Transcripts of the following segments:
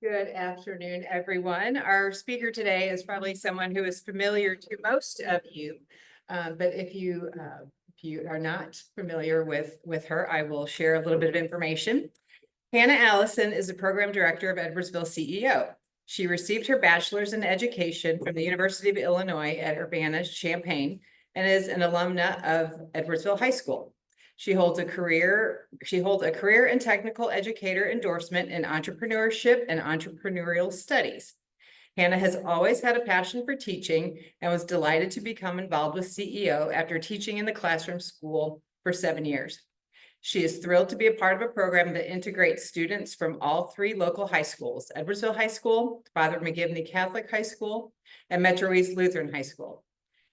Good afternoon, everyone. Our speaker today is probably someone who is familiar to most of you. But if you are not familiar with her, I will share a little bit of information. Hannah Allison is the program director of Edwardsville CEO. She received her bachelor's in education from the University of Illinois at Urbana-Champaign and is an alumna of Edwardsville High School. She holds a career and technical educator endorsement in entrepreneurship and entrepreneurial studies. Hannah has always had a passion for teaching and was delighted to become involved with CEO after teaching in the classroom school for 7 years. She is thrilled to be a part of a program that integrates students from all 3 local high schools, Edwardsville High School, Father McGivney Catholic High School, and Metro East Lutheran High School.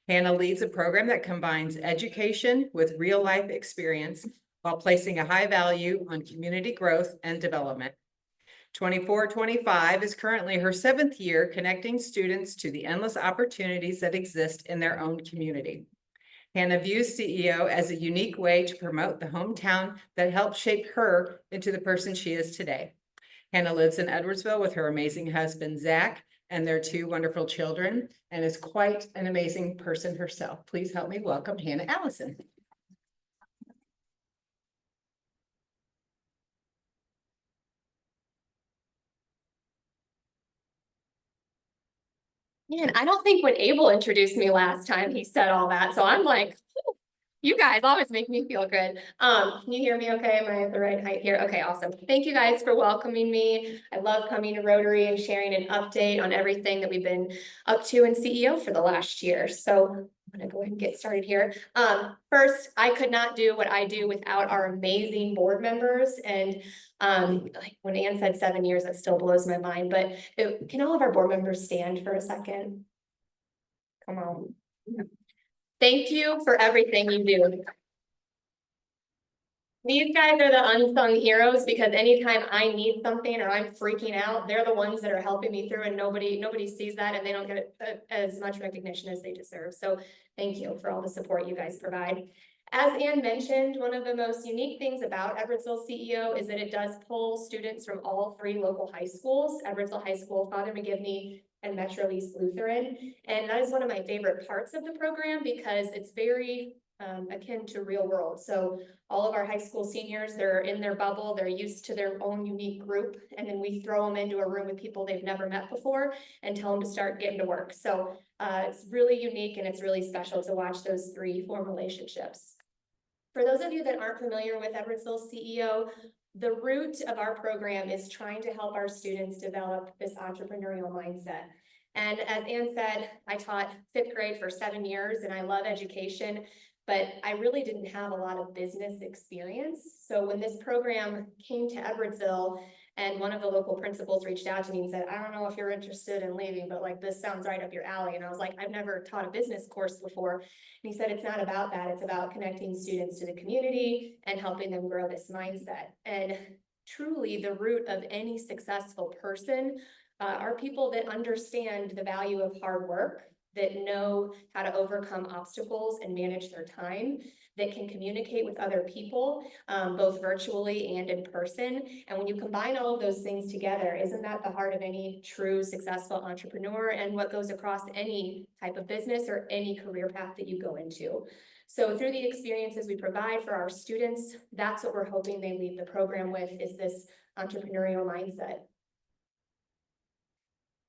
Hannah leads a program that combines education with real-life experience while placing a high value on community growth and development. 24-25 is currently her 7th year connecting students to the endless opportunities that exist in their own community. Hannah views CEO as a unique way to promote the hometown that helped shape her into the person she is today. Hannah lives in Edwardsville with her amazing husband, Zach, and their 2 wonderful children, and is quite an amazing person herself. Please help me welcome Hannah Allison. Man, I don't think when Abel introduced me last time, he said all that. So I'm like, you guys always make me feel good. Can you hear me okay? Am I at the right height here? Okay, awesome. Thank you guys for welcoming me. I love coming to Rotary and sharing an update on everything that we've been up to in CEO for the last year. So I'm gonna go ahead and get started here. First, I could not do what I do without our amazing board members. And like when Ann said 7 years, that still blows my mind. But can all of our board members stand for a second? Come on. Thank you for everything you do. These guys are the unsung heroes because anytime I need something or I'm freaking out, they're the ones that are helping me through, and nobody sees that, and they don't get as much recognition as they deserve. So thank you for all the support you guys provide. As Ann mentioned, one of the most unique things about Edwardsville CEO is that it does pull students from all 3 local high schools, Edwardsville High School, Father McGivney, and Metro East Lutheran. And that is one of my favorite parts of the program because it's very akin to real world. So all of our high school seniors, they're in their bubble, they're used to their own unique group, and then we throw them into a room with people they've never met before and tell them to start getting to work. So it's really unique and it's really special to watch those 3 form relationships. For those of you that aren't familiar with Edwardsville CEO, the root of our program is trying to help our students develop this entrepreneurial mindset. And as Ann said, I taught 5th grade for 7 years and I love education, but I really didn't have a lot of business experience. So when this program came to Edwardsville and one of the local principals reached out to me and said, I don't know if you're interested in leaving, but like this sounds right up your alley. And I was like, I've never taught a business course before. And he said, it's not about that. It's about connecting students to the community and helping them grow this mindset. And truly the root of any successful person are people that understand the value of hard work, that know how to overcome obstacles and manage their time, that can communicate with other people, both virtually and in person. And when you combine all of those things together, isn't that the heart of any true successful entrepreneur and what goes across any type of business or any career path that you go into? So through the experiences we provide for our students, that's what we're hoping they leave the program with, is this entrepreneurial mindset.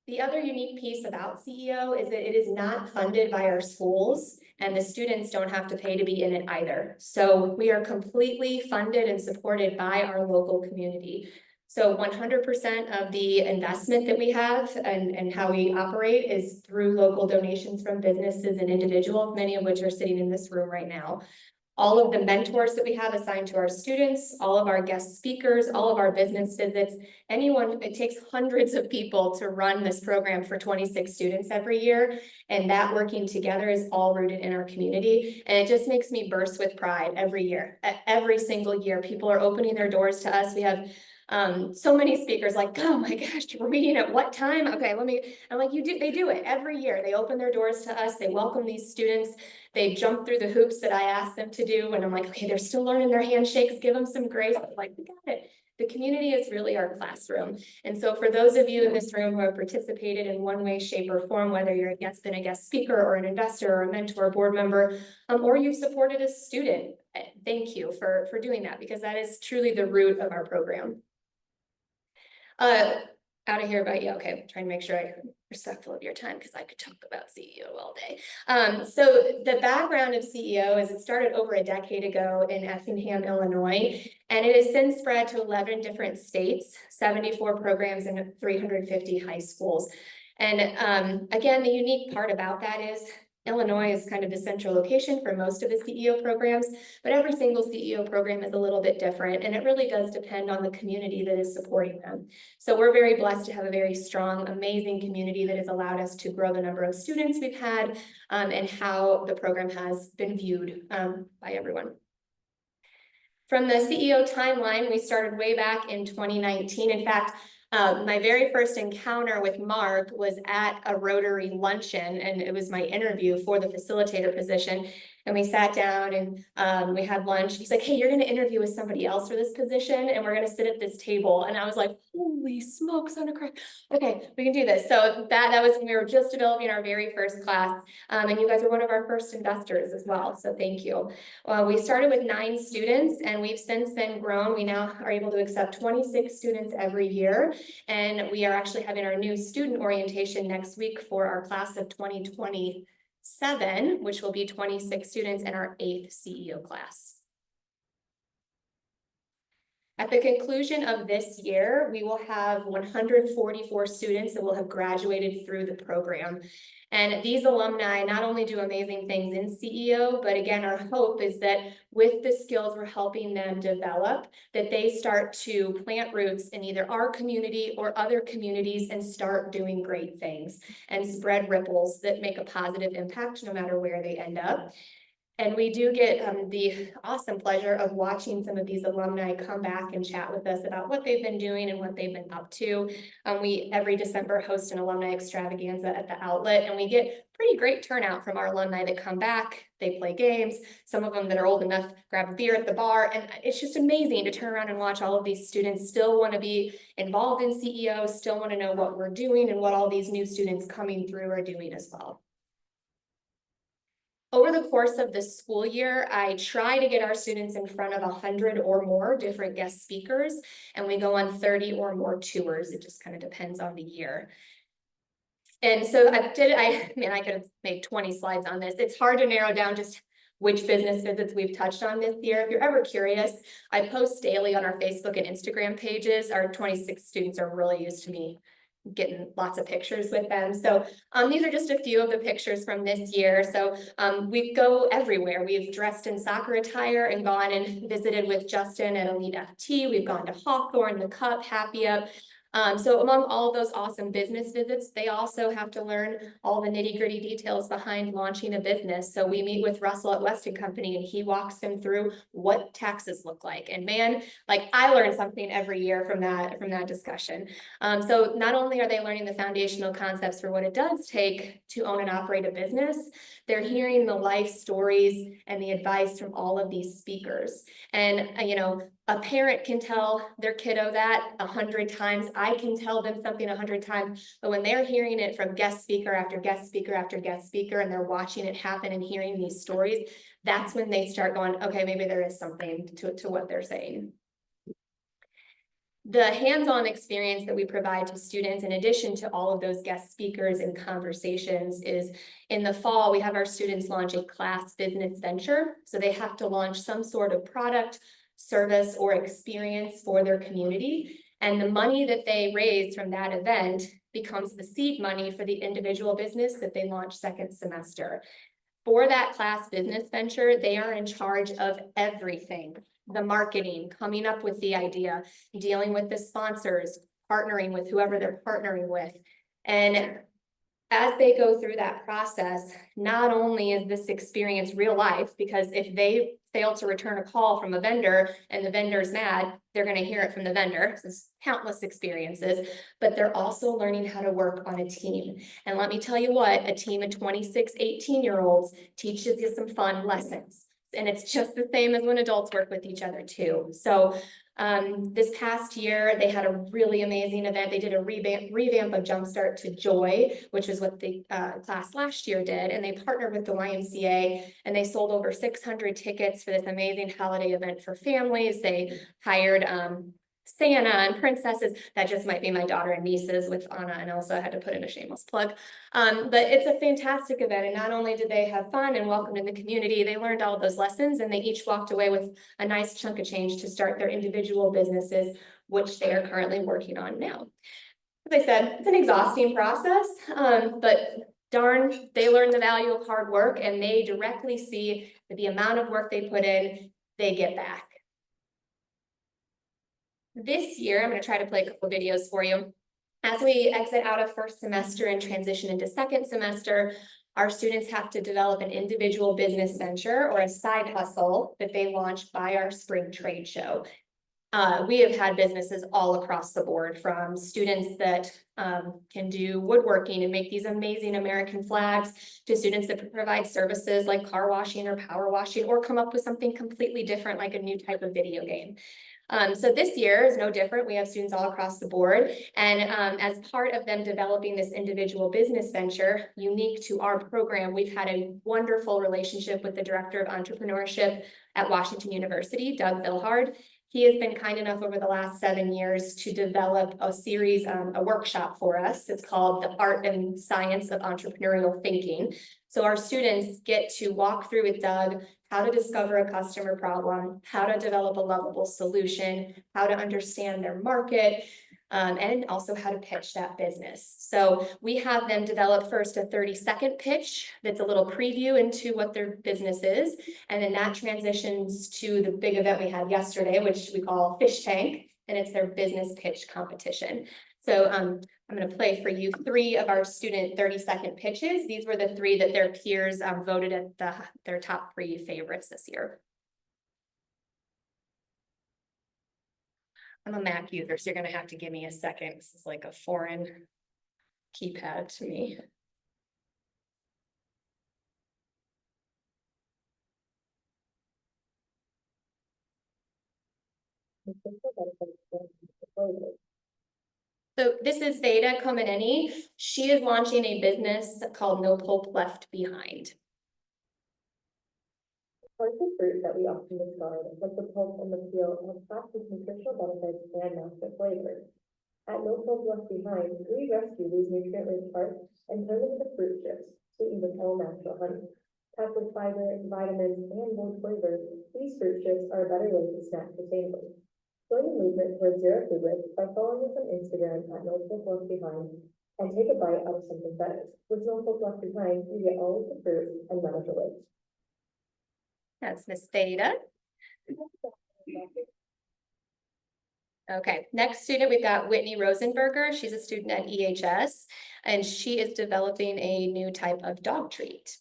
The other unique piece about CEO is that it is not funded by our schools and the students don't have to pay to be in it either. So we are completely funded and supported by our local community. So 100% of the investment that we have and how we operate is through local donations from businesses and individuals, many of which are sitting in this room right now. All of the mentors that we have assigned to our students, all of our guest speakers, all of our business visits, anyone, it takes hundreds of people to run this program for 26 students every year. And that working together is all rooted in our community. And it just makes me burst with pride every year. Every single year, people are opening their doors to us. We have so many speakers like, oh my gosh, we're meeting at what time? Okay, I'm like, they do it every year. They open their doors to us. They welcome these students. They jump through the hoops that I asked them to do. And I'm like, okay, they're still learning their handshakes. Give them some grace. I'm like, we got it. The community is really our classroom. And so for those of you in this room who have participated in one way, shape, or form, whether you're been a guest speaker or an investor or a mentor, board member, or you've supported a student, thank you for doing that, because that is truly the root of our program. Out of here about you. Okay, trying to make sure I'm respectful of your time because I could talk about CEO all day. So the background of CEO is it started over a decade ago in Effingham, Illinois, and it has since spread to 11 different states, 74 programs, and 350 high schools. And again, the unique part about that is Illinois is kind of the central location for most of the CEO programs, but every single CEO program is a little bit different, and it really does depend on the community that is supporting them. So we're very blessed to have a very strong, amazing community that has allowed us to grow the number of students we've had, and how the program has been viewed by everyone. From the CEO timeline, we started way back in 2019. In fact, my very first encounter with Mark was at a Rotary luncheon, and it was my interview for the facilitator position. And we sat down and we had lunch. He's like, hey, you're going to interview with somebody else for this position, and we're going to sit at this table. And I was like, holy smokes on a crack. Okay, we can do this. So that was when we were just developing our very first class. And you guys were one of our first investors as well. So thank you. We started with 9 students, and we've since then grown. We now are able to accept 26 students every year. And we are actually having our new student orientation next week for our class of 2027, which will be 26 students in our 8th CEO class. At the conclusion of this year, we will have 144 students that will have graduated through the program. And these alumni not only do amazing things in CEO, but again, our hope is that with the skills we're helping them develop, that they start to plant roots in either our community or other communities and start doing great things and spread ripples that make a positive impact no matter where they end up. And we do get the awesome pleasure of watching some of these alumni come back and chat with us about what they've been doing and what they've been up to. We every December host an alumni extravaganza at the outlet, and we get pretty great turnout from our alumni that come back. They play games. Some of them that are old enough grab a beer at the bar, and it's just amazing to turn around and watch all of these students still want to be involved in CEO, still want to know what we're doing and what all these new students coming through are doing as well. Over the course of the school year, I try to get our students in front of 100 or more different guest speakers, and we go on 30 or more tours. It just kind of depends on the year. And so I could have made 20 slides on this. It's hard to narrow down just which business visits we've touched on this year. If you're ever curious, I post daily on our Facebook and Instagram pages. Our 26 students are really used to me getting lots of pictures with them. So these are just a few of the pictures from this year. So we go everywhere. We've dressed in soccer attire and gone and visited with Justin at Elite FT. We've gone to Hawthorne, the Cup, Happy Up. So among all of those awesome business visits, they also have to learn all the nitty-gritty details behind launching a business. So we meet with Russell at Weston Company, and he walks them through what taxes look like. And man, like I learn something every year from that discussion. So not only are they learning the foundational concepts for what it does take to own and operate a business, they're hearing the life stories and the advice from all of these speakers. And a parent can tell their kiddo that 100 times. I can tell them something 100 times, but when they're hearing it from guest speaker after guest speaker after guest speaker, and they're watching it happen and hearing these stories, that's when they start going, okay, maybe there is something to what they're saying. The hands-on experience that we provide to students, in addition to all of those guest speakers and conversations, is in the fall, we have our students launch a class business venture. So they have to launch some sort of product, service, or experience for their community. And the money that they raise from that event becomes the seed money for the individual business that they launch second semester. For that class business venture, they are in charge of everything. The marketing, coming up with the idea, dealing with the sponsors, partnering with whoever they're partnering with. And as they go through that process, not only is this experience real life, because if they fail to return a call from a vendor and the vendor's mad, they're going to hear it from the vendor. So it's countless experiences, but they're also learning how to work on a team. And let me tell you what, a team of 26, 18-year-olds teaches you some fun lessons. And it's just the same as when adults work with each other too. So this past year, they had a really amazing event. They did a revamp of Jumpstart to Joy, which is what the class last year did. And they partnered with the YMCA and they sold over 600 tickets for this amazing holiday event for families. They hired Santa and princesses. That just might be my daughter and nieces with Anna and Elsa. I had to put in a shameless plug. But it's a fantastic event. And not only did they have fun and welcomed in the community, they learned all of those lessons and they each walked away with a nice chunk of change to start their individual businesses, which they are currently working on now. As I said, it's an exhausting process, but darn, they learn the value of hard work and they directly see that the amount of work they put in, they get back. This year, I'm going to try to play a couple videos for you. As we exit out of first semester and transition into second semester, our students have to develop an individual business venture or a side hustle that they launch by our spring trade show. We have had businesses all across the board, from students that can do woodworking and make these amazing American flags to students that provide services like car washing or power washing, or come up with something completely different like a new type of video game. So this year is no different. We have students all across the board. And as part of them developing this individual business venture, unique to our program, we've had a wonderful relationship with the Director of Entrepreneurship at Washington University, Doug Vilhard. He has been kind enough over the last 7 years to develop a series, a workshop for us. It's called The Art and Science of Entrepreneurial Thinking. So our students get to walk through with Doug how to discover a customer problem, how to develop a lovable solution, how to understand their market, and also how to pitch that business. So we have them develop first a 30-second pitch that's a little preview into what their business is. And then that transitions to the big event we had yesterday, which we call Fish Tank, and it's their business pitch competition. So I'm going to play for you 3 of our student 30-second pitches. These were the 3 that their peers voted at their top 3 favorites this year. I'm a Mac user, so you're going to have to give me a second. This is like a foreign keypad to me. So this is Veda Komeneni. She is launching a business called No Pulp Left Behind. Parts of fruit that we often discard, like the pulp and the peel, have packed with nutritional benefits and master flavors. At No Pulp Left Behind, we rescue these nutrient-rich parts and turn them into fruit chips, sweetened with all natural honey. Packed with fiber, vitamins, and bold flavors, these fruit chips are a better way to snack sustainably. Join the movement towards zero food waste by following us on Instagram at No Pulp Left Behind and take a bite out of something better. With No Pulp Left Behind, you get all of the fruit and none of the waste. That's Miss Veda. Okay, next student, we've got Whitney Rosenberger. She's a student at EHS, and she is developing a new type of dog treat.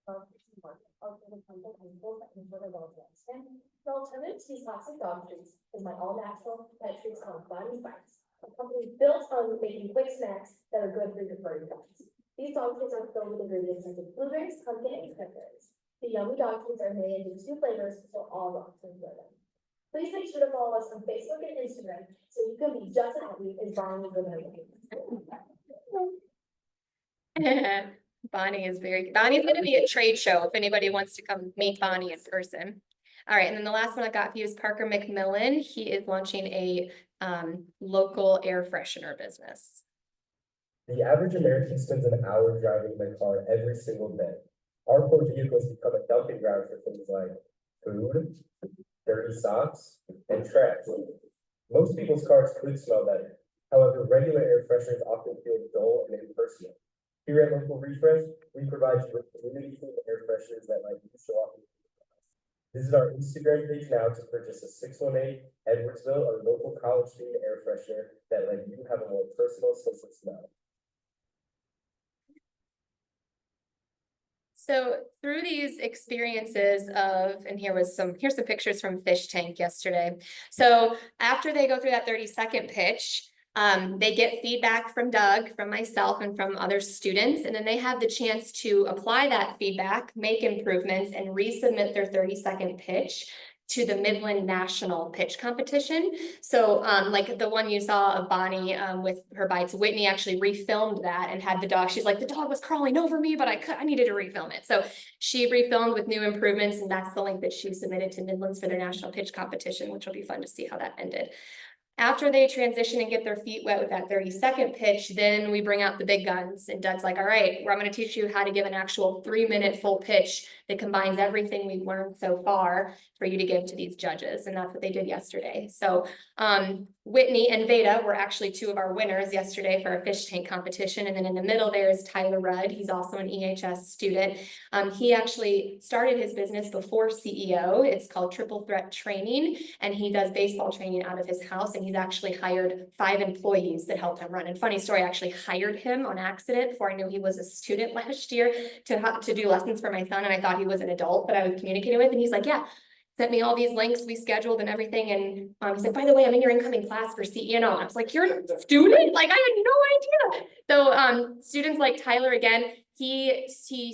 The alternative to these classic dog treats is my all-natural pet treats called Bonnie Bites, a company built on making quick snacks that are good for your furry dogs. These dog treats are filled with ingredients such as blueberries, pumpkin, and cranberries. The yummy dog treats are made into 2 flavors, so all dogs can enjoy them. Please make sure to follow us on Facebook and Instagram so you can be just as happy as Bonnie with her. Bonnie's going to be at a trade show if anybody wants to come meet Bonnie in person. All right, and then the last one I got for you is Parker McMillan. He is launching a local air freshener business. The average American spends an hour driving their car every single day. Our poor vehicles become a dumping ground for things like food, dirty socks, and trash. Most people's cars could smell better. However, regular air fresheners often feel dull and impersonal. Here at Local Refresh, we provide you with community-themed air fresheners that let you show off. Visit our Instagram page now to purchase a 618 Edwardsville or local college-themed air freshener that let you have a more personal sense of smell. So through these experiences of, and here's some pictures from Fish Tank yesterday. So after they go through that 30-second pitch, They get feedback from Doug, from myself, and from other students, and then they have the chance to apply that feedback, make improvements, and resubmit their 30-second pitch to the Midland National Pitch Competition. So like the one you saw of Bonnie with her bites, Whitney actually refilmed that and had the dog. She's like, the dog was crawling over me, but I needed to refilm it. So she refilmed with new improvements, and that's the link that she submitted to Midlands for their National Pitch Competition, which will be fun to see how that ended. After they transition and get their feet wet with that 30-second pitch, then we bring out the big guns, and Doug's like, all right, I'm going to teach you how to give an actual 3-minute full pitch that combines everything we've learned so far for you to give to these judges. And that's what they did yesterday. So Whitney and Veda were actually 2 of our winners yesterday for our fish tank competition. And then in the middle there is Tyler Rudd. He's also an EHS student. He actually started his business before CEO. It's called Triple Threat Training, and he does baseball training out of his house. And he's actually hired 5 employees that helped him run. And funny story, I actually hired him on accident before I knew he was a student last year to do lessons for my son. And I thought he was an adult that I was communicating with. And he's like, yeah, sent me all these links, we scheduled and everything. And he said, by the way, I'm in your incoming class for CEO. And I was like, you're a student? Like, I had no idea. So students like Tyler, again, he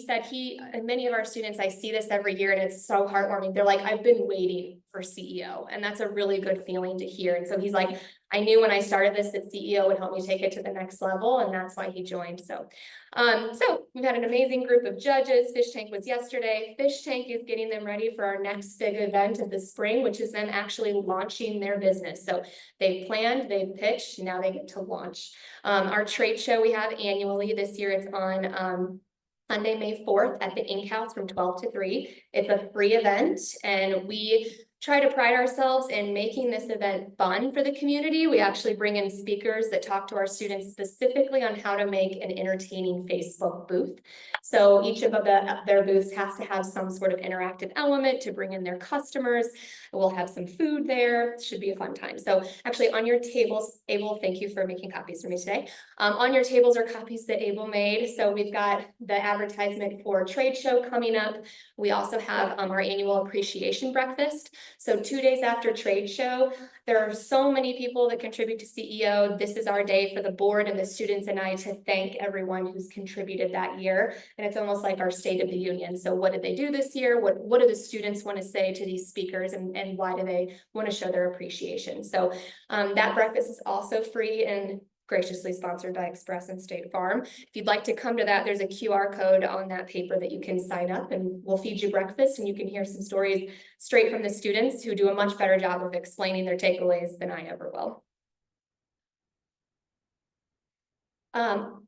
said and many of our students, I see this every year and it's so heartwarming. They're like, I've been waiting for CEO. And that's a really good feeling to hear. And so he's like, I knew when I started this that CEO would help me take it to the next level. And that's why he joined. So we've had an amazing group of judges. Fish Tank was yesterday. Fish Tank is getting them ready for our next big event of the spring, which is them actually launching their business. So they've planned, they've pitched, now they get to launch. Our trade show we have annually this year, it's on Sunday, May 4th at the Ink House from 12 to 3. It's a free event, and we try to pride ourselves in making this event fun for the community. We actually bring in speakers that talk to our students specifically on how to make an entertaining Facebook booth. So each of their booths has to have some sort of interactive element to bring in their customers. We'll have some food there. It should be a fun time. So actually on your tables, Abel, thank you for making copies for me today. On your tables are copies that Abel made. So we've got the advertisement for trade show coming up. We also have our annual appreciation breakfast. So 2 days after trade show, there are so many people that contribute to CEO. This is our day for the board and the students and I to thank everyone who's contributed that year. And it's almost like our State of the Union. So what did they do this year? What do the students want to say to these speakers, and why do they want to show their appreciation? So that breakfast is also free and graciously sponsored by Express and State Farm. If you'd like to come to that, there's a QR code on that paper that you can sign up, and we'll feed you breakfast and you can hear some stories straight from the students who do a much better job of explaining their takeaways than I ever will.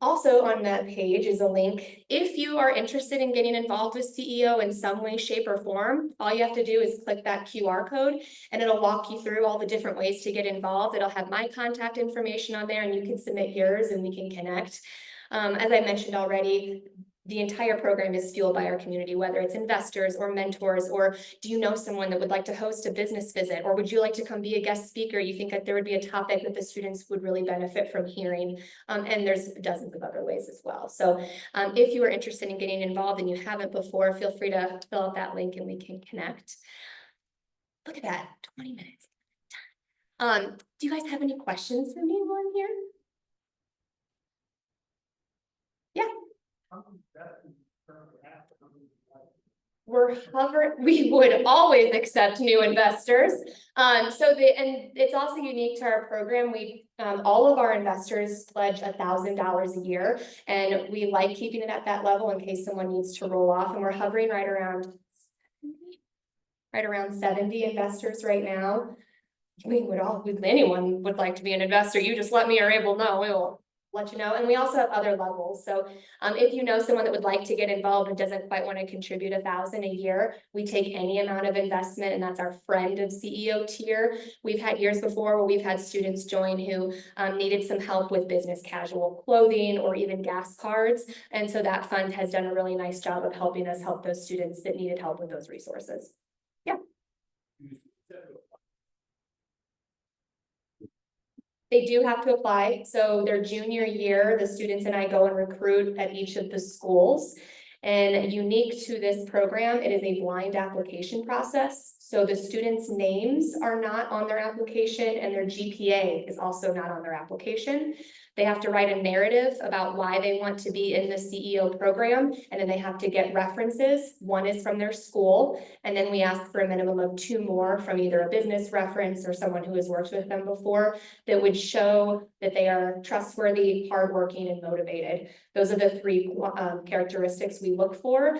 Also on that page is a link. If you are interested in getting involved with CEO in some way, shape, or form, all you have to do is click that QR code and it'll walk you through all the different ways to get involved. It'll have my contact information on there and you can submit yours and we can connect. As I mentioned already, the entire program is fueled by our community, whether it's investors or mentors, or do you know someone that would like to host a business visit, or would you like to come be a guest speaker? You think that there would be a topic that the students would really benefit from hearing, and there's dozens of other ways as well. So if you are interested in getting involved and you haven't before, feel free to fill out that link and we can connect. Look at that, 20 minutes. Do you guys have any questions for me while I'm here? Yeah. We would always accept new investors. And it's also unique to our program. All of our investors pledge $1,000 a year, and we like keeping it at that level in case someone needs to roll off. And we're hovering right around 70 investors right now. Anyone would like to be an investor. You just let me or Abel know. We will let you know. And we also have other levels. So if you know someone that would like to get involved and doesn't quite want to contribute $1,000 a year, we take any amount of investment, and that's our friend of CEO tier. We've had years before where we've had students join who needed some help with business casual clothing or even gas cards. And so that fund has done a really nice job of helping us help those students that needed help with those resources. Yeah. They do have to apply. So their junior year, the students and I go and recruit at each of the schools. And unique to this program, it is a blind application process. So the students' names are not on their application and their GPA is also not on their application. They have to write a narrative about why they want to be in the CEO program, and then they have to get references. One is from their school, and then we ask for a minimum of 2 more from either a business reference or someone who has worked with them before that would show that they are trustworthy, hardworking, and motivated. Those are the 3 characteristics we look for.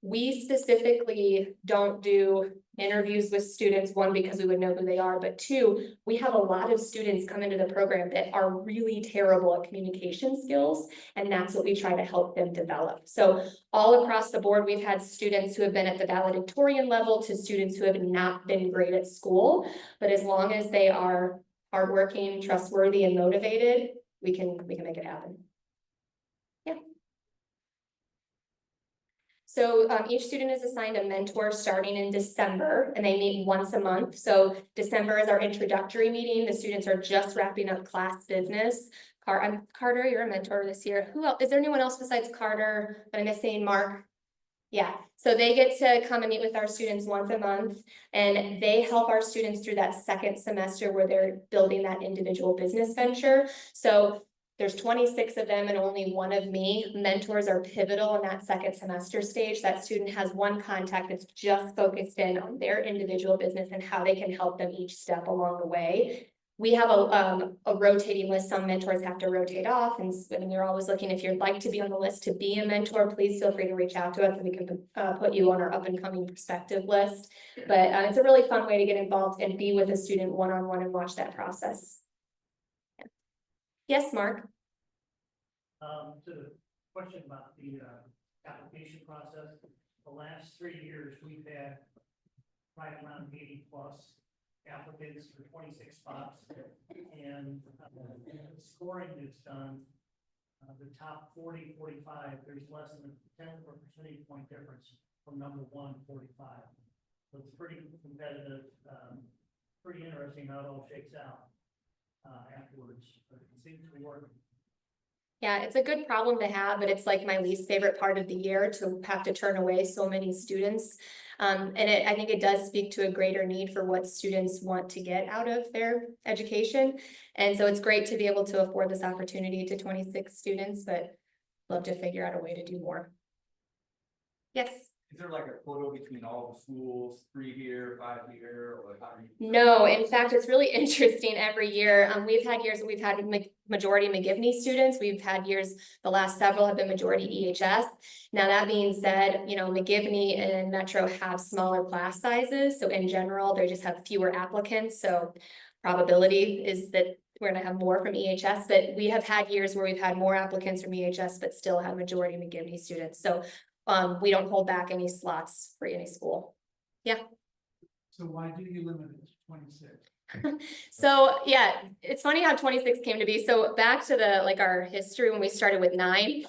We specifically don't do interviews with students, 1, because we would know who they are, but 2, we have a lot of students come into the program that are really terrible at communication skills, and that's what we try to help them develop. So all across the board, we've had students who have been at the valedictorian level to students who have not been great at school, but as long as they are hardworking, trustworthy, and motivated, we can make it happen. Yeah. So each student is assigned a mentor starting in December, and they meet once a month. So December is our introductory meeting. The students are just wrapping up class business. Carter, you're a mentor this year. Who else? Is there anyone else besides Carter that I'm missing? Mark? Yeah, so they get to come and meet with our students once a month, and they help our students through that second semester where they're building that individual business venture. So there's 26 of them and only 1 of me. Mentors are pivotal in that second semester stage. That student has 1 contact that's just focused in on their individual business and how they can help them each step along the way. We have a rotating list. Some mentors have to rotate off, and we're always looking. If you'd like to be on the list to be a mentor, please feel free to reach out to us and we can put you on our up and coming perspective list. But it's a really fun way to get involved and be with a student one-on-one and watch that process. Yeah. Yes, Mark? To the question about the application process, the last 3 years, we've had right around 80+ applicants for 26 spots. And the scoring that's done, the top 40, 45, there's less than a 10th of a percentage point difference from number 1 to 45. So it's pretty competitive, pretty interesting how it all shakes out afterwards, but it seems to work. Yeah, it's a good problem to have, but it's like my least favorite part of the year to have to turn away so many students. And I think it does speak to a greater need for what students want to get out of their education. And so it's great to be able to afford this opportunity to 26 students, but love to figure out a way to do more. Yes. Is there like a quota between all the schools, 3 here, 5 here, or how do you? No, in fact, it's really interesting every year. We've had years that we've had majority McGivney students. We've had years, the last several have been majority EHS. Now, that being said, you know, McGivney and Metro have smaller class sizes. So in general, they just have fewer applicants. So probability is that we're gonna have more from EHS, but we have had years where we've had more applicants from EHS, but still have majority McGivney students. So we don't hold back any slots for any school. Yeah. So why do you limit it to 26? So yeah, it's funny how 26 came to be. So back to our history when we started with 9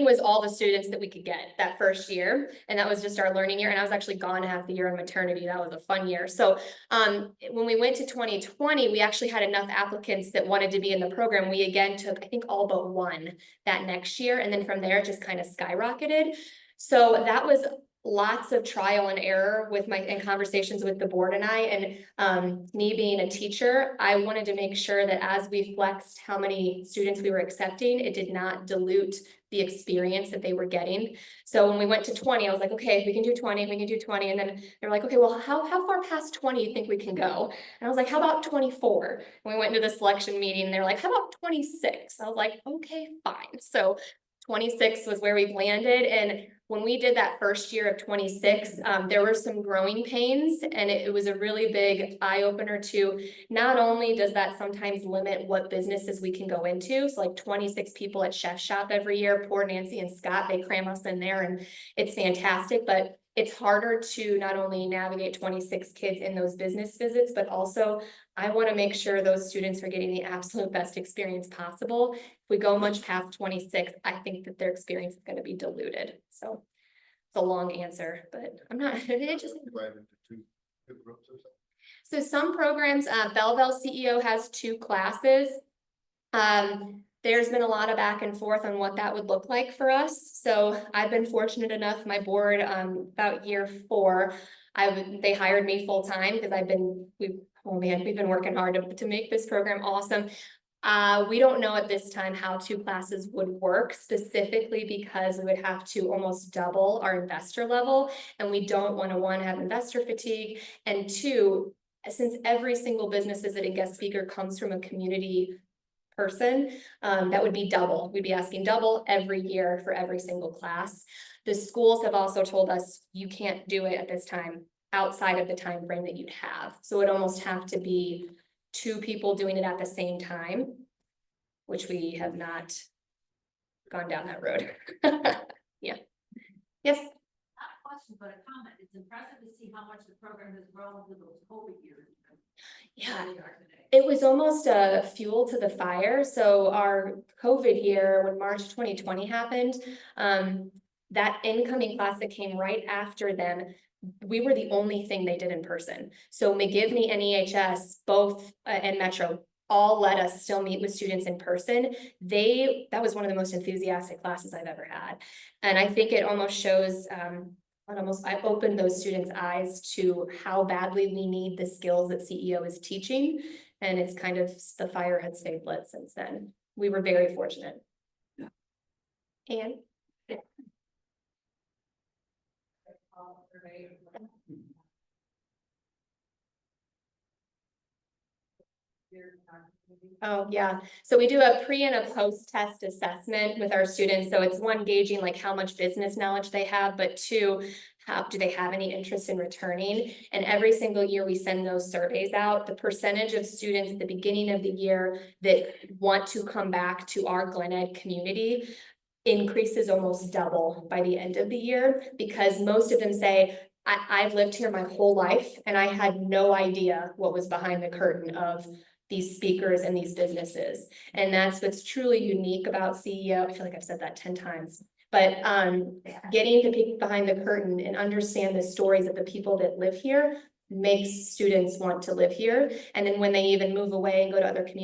was all the students that we could get that first year. And that was just our learning year. And I was actually gone half the year on maternity. That was a fun year. So when we went to 2020, we actually had enough applicants that wanted to be in the program. We again took, I think, all but 1 that next year. And then from there, it just kind of skyrocketed. So that was lots of trial and error with in conversations with the board and I, and me being a teacher, I wanted to make sure that as we flexed how many students we were accepting, it did not dilute the experience that they were getting. So when we went to 20, I was like, okay, we can do 20, we can do 20. And then they're like, okay, well, how far past 20 do you think we can go? And I was like, how about 24? And we went into the selection meeting and they're like, how about 26? I was like, okay, fine. So 26 was where we landed. And when we did that first year of 26, there were some growing pains, and it was a really big eye opener to not only does that sometimes limit what businesses we can go into. So like 26 people at Chef Shop every year, poor Nancy and Scott, they cram us in there and it's fantastic, but it's harder to not only navigate 26 kids in those business visits, but also I want to make sure those students are getting the absolute best experience possible. If we go much past 26, I think that their experience is going to be diluted. So it's a long answer, but I'm not, it just. So some programs, Belleville CEO has 2 classes. There's been a lot of back and forth on what that would look like for us. So I've been fortunate enough, my board, about year 4, They hired me full-time because we've been working hard to make this program awesome. We don't know at this time how 2 classes would work, specifically because we would have to almost double our investor level. And we don't want to, 1, have investor fatigue, and 2, since every single business visiting guest speaker comes from a community person, that would be double. We'd be asking double every year for every single class. The schools have also told us you can't do it at this time outside of the time frame that you'd have. So it'd almost have to be 2 people doing it at the same time, which we have not gone down that road. Yeah. Yes. Not a question, but a comment. It's impressive to see how much the program has grown through those COVID years. Yeah. Where we are today. It was almost a fuel to the fire. So our COVID year, when March 2020 happened, that incoming class that came right after them, we were the only thing they did in person. So McGivney and EHS, both and Metro, all let us still meet with students in person. That was one of the most enthusiastic classes I've ever had. And I think it almost shows, I opened those students' eyes to how badly we need the skills that CEO is teaching. And it's kind of, the fire had stayed lit since then. We were very fortunate. And oh, yeah. So we do a pre and a post-test assessment with our students. So it's 1, gauging like how much business knowledge they have, but 2, do they have any interest in returning? And every single year we send those surveys out. The percentage of students at the beginning of the year that want to come back to our Glen Ed community increases almost double by the end of the year, because most of them say, I've lived here my whole life and I had no idea what was behind the curtain of these speakers and these businesses. And that's what's truly unique about CEO. I feel like I've said that 10 times, but getting to peek behind the curtain and understand the stories of the people that live here makes students want to live here. And then when they even move away and go to other communities,